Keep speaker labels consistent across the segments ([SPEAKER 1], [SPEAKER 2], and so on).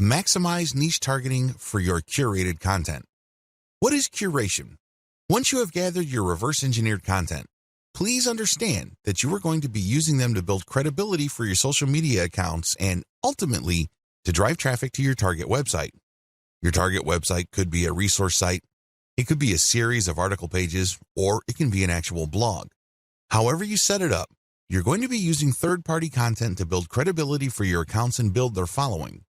[SPEAKER 1] Maximize niche targeting for your curated content. What is curation? Once you have gathered your reverse-engineered content, please understand that you are going to be using them to build credibility for your social media accounts and, ultimately, to drive traffic to your target website. Your target website could be a resource site, it could be a series of article pages, or it can be an actual blog. However you set it up, you're going to be using third-party content to build credibility for your accounts and build their following.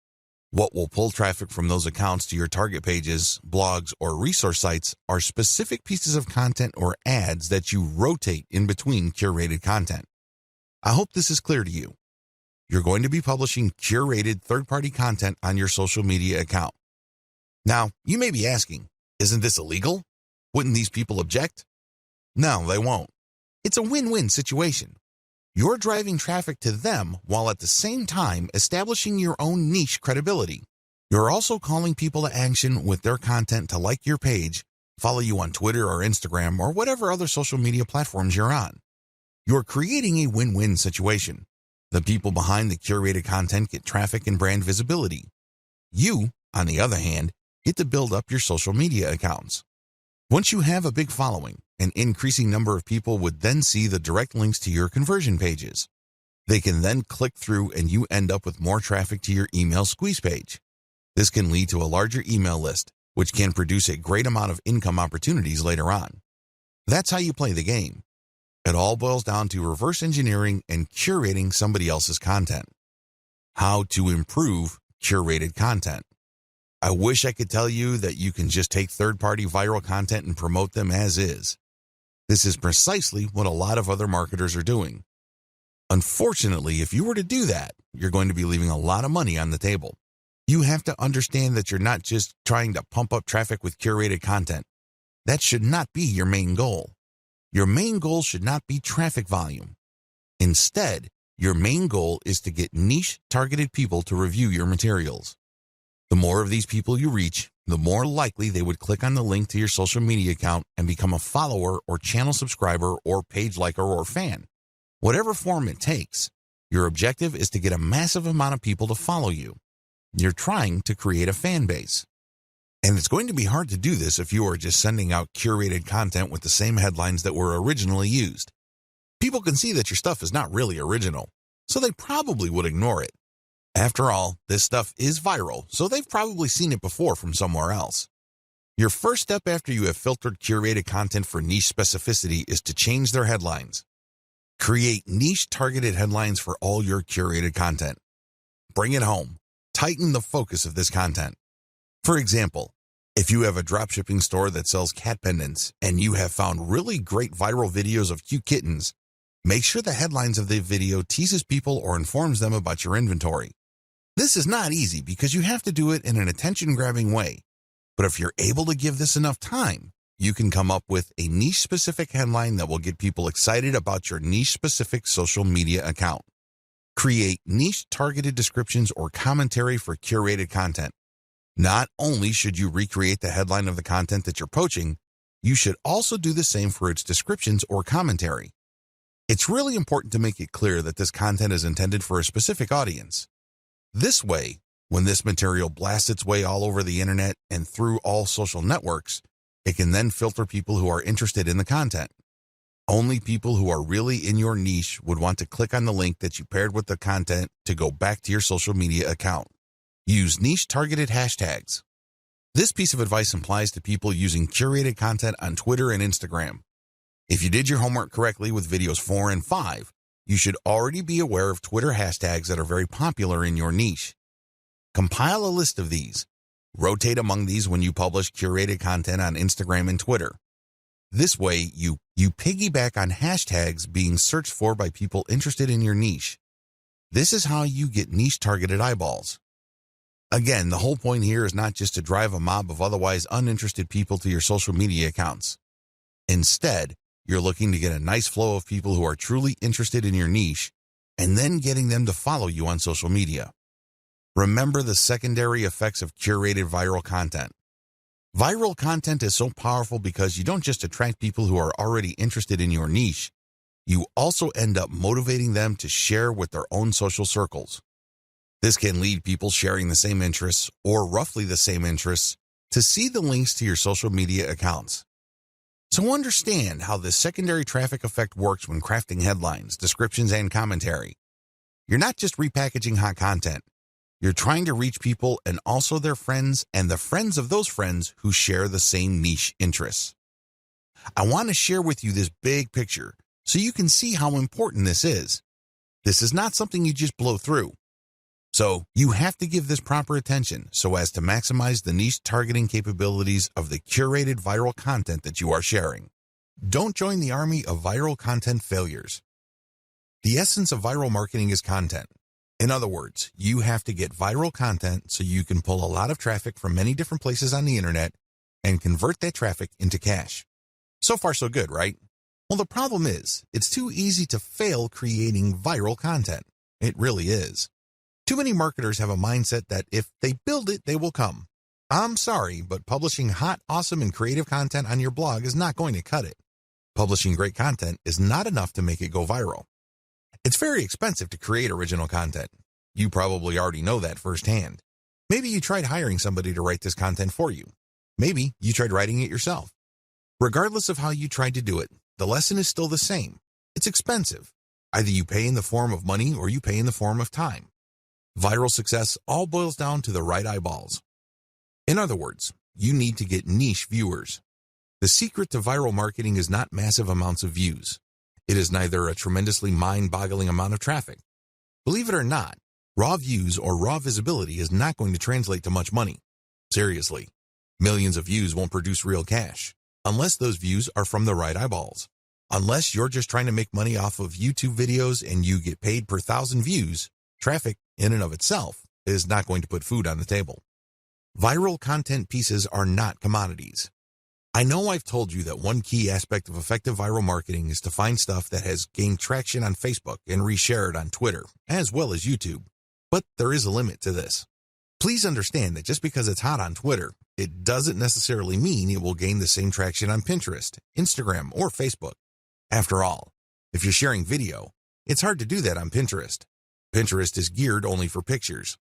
[SPEAKER 1] What will pull traffic from those accounts to your target pages, blogs, or resource sites are specific pieces of content or ads that you rotate in between curated content. I hope this is clear to you. You're going to be publishing curated third-party content on your social media account. Now, you may be asking, isn't this illegal? Wouldn't these people object? No, they won't. It's a win-win situation. You're driving traffic to them while at the same time establishing your own niche credibility. You're also calling people to action with their content to like your page, follow you on Twitter or Instagram or whatever other social media platforms you're on. You're creating a win-win situation. The people behind the curated content get traffic and brand visibility. You, on the other hand, get to build up your social media accounts. Once you have a big following, an increasing number of people would then see the direct links to your conversion pages. They can then click through and you end up with more traffic to your email squeeze page. This can lead to a larger email list, which can produce a great amount of income opportunities later on. That's how you play the game. It all boils down to reverse engineering and curating somebody else's content. How to improve curated content. I wish I could tell you that you can just take third-party viral content and promote them as is. This is precisely what a lot of other marketers are doing. Unfortunately, if you were to do that, you're going to be leaving a lot of money on the table. You have to understand that you're not just trying to pump up traffic with curated content. That should not be your main goal. Your main goal should not be traffic volume. Instead, your main goal is to get niche targeted people to review your materials. The more of these people you reach, the more likely they would click on the link to your social media account and become a follower or channel subscriber or page liker or fan. Whatever form it takes, your objective is to get a massive amount of people to follow you. You're trying to create a fan base. And it's going to be hard to do this if you are just sending out curated content with the same headlines that were originally used. People can see that your stuff is not really original, so they probably would ignore it. After all, this stuff is viral, so they've probably seen it before from somewhere else. Your first step after you have filtered curated content for niche specificity is to change their headlines. Create niche targeted headlines for all your curated content. Bring it home. Tighten the focus of this content. For example, if you have a dropshipping store that sells cat pendants and you have found really great viral videos of cute kittens, make sure the headlines of the video teases people or informs them about your inventory. This is not easy because you have to do it in an attention-grabbing way. But if you're able to give this enough time, you can come up with a niche-specific headline that will get people excited about your niche-specific social media account. Create niche-targeted descriptions or commentary for curated content. Not only should you recreate the headline of the content that you're poaching, you should also do the same for its descriptions or commentary. It's really important to make it clear that this content is intended for a specific audience. This way, when this material blasts its way all over the internet and through all social networks, it can then filter people who are interested in the content. Only people who are really in your niche would want to click on the link that you paired with the content to go back to your social media account. Use niche-targeted hashtags. This piece of advice applies to people using curated content on Twitter and Instagram. If you did your homework correctly with videos 4 and 5, you should already be aware of Twitter hashtags that are very popular in your niche. Compile a list of these. Rotate among these when you publish curated content on Instagram and Twitter. This way, you piggyback on hashtags being searched for by people interested in your niche. This is how you get niche-targeted eyeballs. Again, the whole point here is not just to drive a mob of otherwise uninterested people to your social media accounts. Instead, you're looking to get a nice flow of people who are truly interested in your niche and then getting them to follow you on social media. Remember the secondary effects of curated viral content. Viral content is so powerful because you don't just attract people who are already interested in your niche, you also end up motivating them to share with their own social circles. This can lead people sharing the same interests or roughly the same interests to see the links to your social media accounts. So understand how this secondary traffic effect works when crafting headlines, descriptions, and commentary. You're not just repackaging hot content. You're trying to reach people and also their friends and the friends of those friends who share the same niche interests. I want to share with you this big picture so you can see how important this is. This is not something you just blow through. So you have to give this proper attention so as to maximize the niche targeting capabilities of the curated viral content that you are sharing. Don't join the army of viral content failures. The essence of viral marketing is content. In other words, you have to get viral content so you can pull a lot of traffic from many different places on the internet and convert that traffic into cash. So far, so good, right? Well, the problem is, it's too easy to fail creating viral content. It really is. Too many marketers have a mindset that if they build it, they will come. I'm sorry, but publishing hot, awesome, and creative content on your blog is not going to cut it. Publishing great content is not enough to make it go viral. It's very expensive to create original content. You probably already know that firsthand. Maybe you tried hiring somebody to write this content for you. Maybe you tried writing it yourself. Regardless of how you tried to do it, the lesson is still the same. It's expensive. Either you pay in the form of money or you pay in the form of time. Viral success all boils down to the right eyeballs. In other words, you need to get niche viewers. The secret to viral marketing is not massive amounts of views. It is neither a tremendously mind-boggling amount of traffic. Believe it or not, raw views or raw visibility is not going to translate to much money. Seriously, millions of views won't produce real cash, unless those views are from the right eyeballs. Unless you're just trying to make money off of YouTube videos and you get paid per 1,000 views, traffic in and of itself is not going to put food on the table. Viral content pieces are not commodities. I know I've told you that one key aspect of effective viral marketing is to find stuff that has gained traction on Facebook and reshare it on Twitter, as well as YouTube. But there is a limit to this. Please understand that just because it's hot on Twitter, it doesn't necessarily mean it will gain the same traction on Pinterest, Instagram, or Facebook. After all, if you're sharing video, it's hard to do that on Pinterest. Pinterest is geared only for pictures.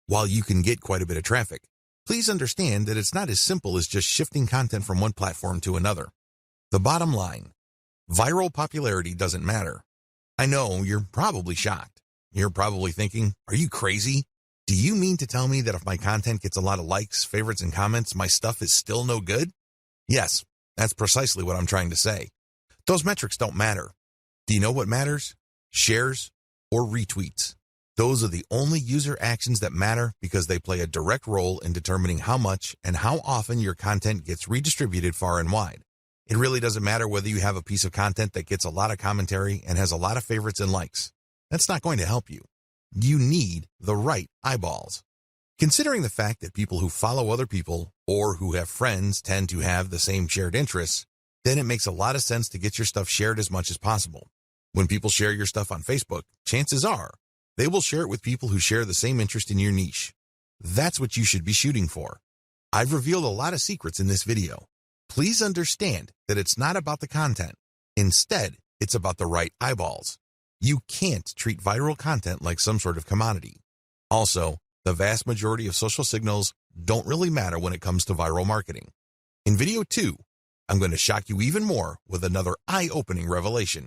[SPEAKER 1] While you can get quite a bit of traffic, please understand that it's not as simple as just shifting content from one platform to another. The bottom line, viral popularity doesn't matter. I know you're probably shocked. You're probably thinking, are you crazy? Do you mean to tell me that if my content gets a lot of likes, favorites, and comments, my stuff is still no good? Yes, that's precisely what I'm trying to say. Those metrics don't matter. Do you know what matters? Shares or retweets. Those are the only user actions that matter because they play a direct role in determining how much and how often your content gets redistributed far and wide. It really doesn't matter whether you have a piece of content that gets a lot of commentary and has a lot of favorites and likes. That's not going to help you. You need the right eyeballs. Considering the fact that people who follow other people or who have friends tend to have the same shared interests, then it makes a lot of sense to get your stuff shared as much as possible. When people share your stuff on Facebook, chances are they will share it with people who share the same interest in your niche. That's what you should be shooting for. I've revealed a lot of secrets in this video. Please understand that it's not about the content. Instead, it's about the right eyeballs. You can't treat viral content like some sort of commodity. Also, the vast majority of social signals don't really matter when it comes to viral marketing. In video 2, I'm going to shock you even more with another eye-opening revelation.